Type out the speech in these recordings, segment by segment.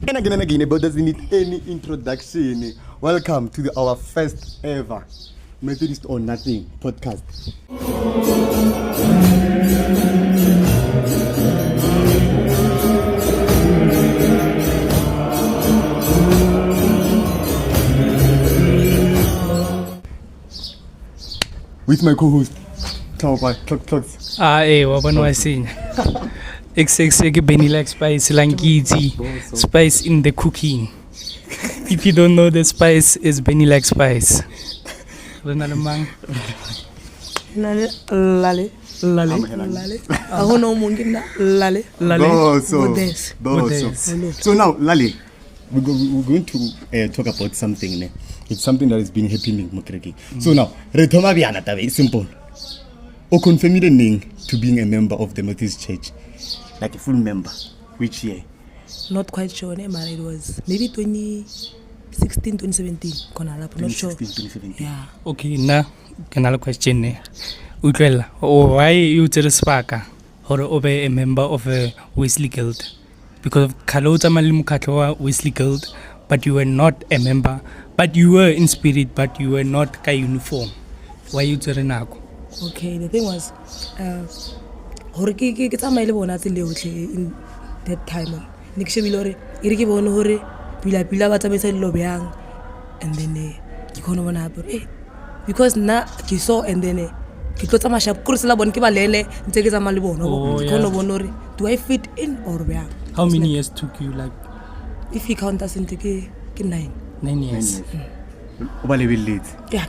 And again, but doesn't need any introduction. Welcome to our first ever Methodist or Nothing podcast. With my co-host, Clocks. Wabona wasing. XX vanilla spice, langiti, spice in the cooking. If you don't know, the spice is vanilla spice. Llale. So now, Llale, we're going to talk about something. It's something that has been happening. So now, retoma biana tabe simple. O confirm the name to being a member of the Methodist Church, like a full member. Which year? Not quite sure, but it was maybe 2016, 2017. Not sure. 2017. Yeah. Okay, now another question. Utlwela, why you tell Spaka or obe a member of a Wesley Guild? Because of Kalota Malimukatwa Wesley Guild, but you were not a member, but you were in spirit, but you were not ka uniform. Why you tell Nako? Okay, the thing was, in that time, Nikshimilore, Iriki Bonore, Pila Bata Lobiang, and then Kikono because now you saw and then because I'm a shop Kursala Bonkiba Llale, take a Malibono, Bonore. Do I fit in or where? How many years took you, like? If you count us into 9. 9 years. Yeah,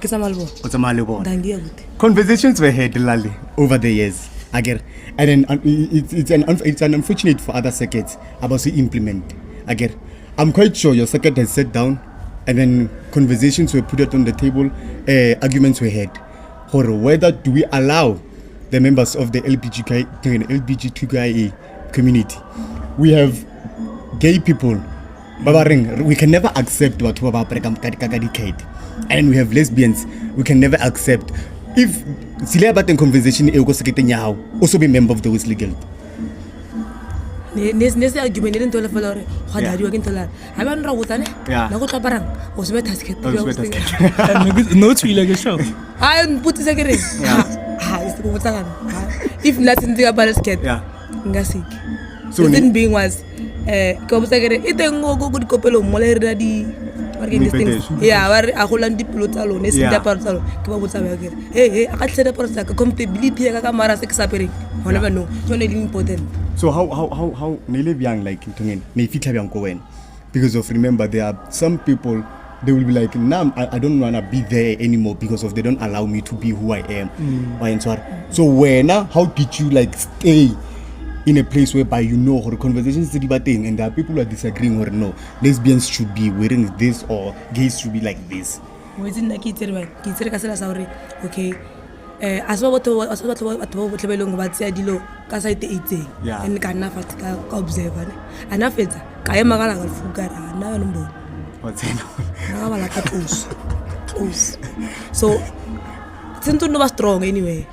conversations were had, Llale, over the years. And then it's unfortunate for other circuits about to implement. I'm quite sure your circuit has sat down, and then conversations were put out on the table, arguments were had, or whether do we allow the members of the LGBTQIA community. We have gay people. We can never accept what and we have lesbians. We can never accept. If Sile about the conversation, also be member of the Wesley Guild. Nese argument didn't tell a fellow what are you again to learn. I don't know what I know. Was better skate. No, it's like a show. I put this again. If nothing to about a skate, so the being was come second, it then go good couple of Moleradi. Yeah, where I hold on the plot alone, is in the part alone. Come on, hey, I said a person compatibility, a camera sex appearing. Whatever, no, it's only important. So, how Nele young like it because of remember, there are some people they will be like, nah, I don't want to be there anymore because of they don't allow me to be who I am. So, how did you like stay in a place whereby you know or conversations to debating and there are people who are disagreeing or no, lesbians should be wearing this or gays should be like this? Okay. As well what lebelong ba tsia dilo ka site itseng and ka nna fast ka observe ana fetsa ka ema kana ga fukara na no mbo what's it na ba la ka close so since no ba strong anyway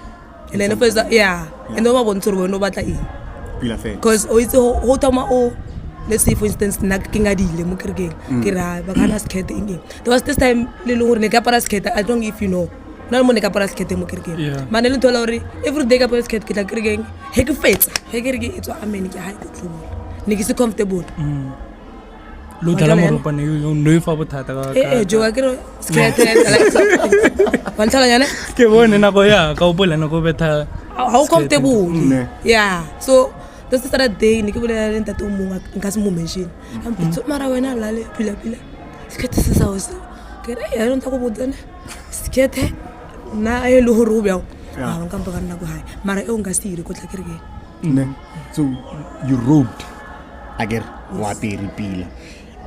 and then first and no ba bontsoro no batla eng because it's ho tama let's say for instance na kinga dile mo kerkeng ke ra ba kana skate eng there was this time le lo gore ne ka para skate I don't know if you know na mo ne ka para skate mo kerkeng mane le thola gore every day ka para skate ke tla kerkeng he ke fetsa he ke re ke itswa amen ke ha ke tlobo ne ke se comfortable lo tla mo ropa ne yo no fa bothata ka jo ka re skate wa nthala yana ke bone na go ya ka o bola na go betha how comfortable so this is that day ni ke bolela le ntate o mongwe nka se mo mention am pitso mara wena Llale pila skate se sa o se ke re ya ntaka go botsana skate na e lo horo bya nka mpa kana go hai mara e o nka se ire go tla kereke so you rode wa pila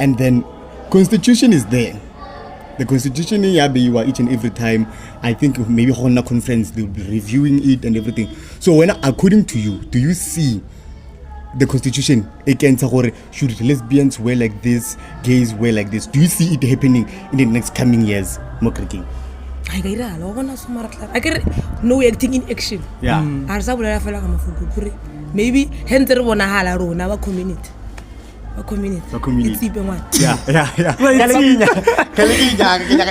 and then constitution is there. The constitution you are each and every time. I think maybe on a conference they will be reviewing it and everything. So when according to you, do you see the constitution against should lesbians wear like this, gays wear like this? Do you see it happening in the next coming years? Mokraking. I get no acting in action. Yeah. Maybe henter bona hala rona ba community. community Ba community. It's ipe ngwana. Yeah. Ke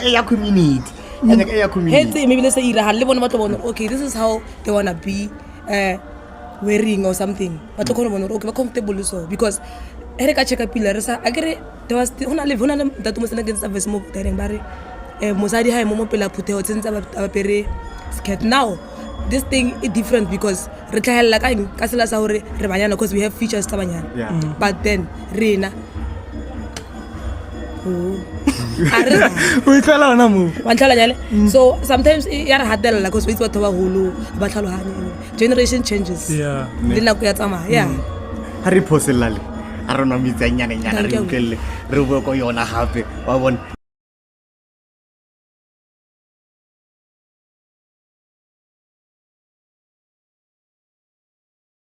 ya community. Ya community. Hey, maybe let's say maybe okay, this is how they wanna be wearing or something. But okay, we're comfortable so because Erika check up pillar. There was hona live hona that must against service mo direng bare mosadi ha mo pela phuthe o tsentsa ba pere skirt. Now this thing is different because re tlhaela ka sela sa hore re banyana because we have features tsa banyana. But then rena we tla ona mo so sometimes ya re hatella because we batho ba holo ba tlhalohanye generation changes yeah le nako ya tsamaya yeah ha re phosellale a rona mitsanyana re utlwelle re bua ko yona hape wa bona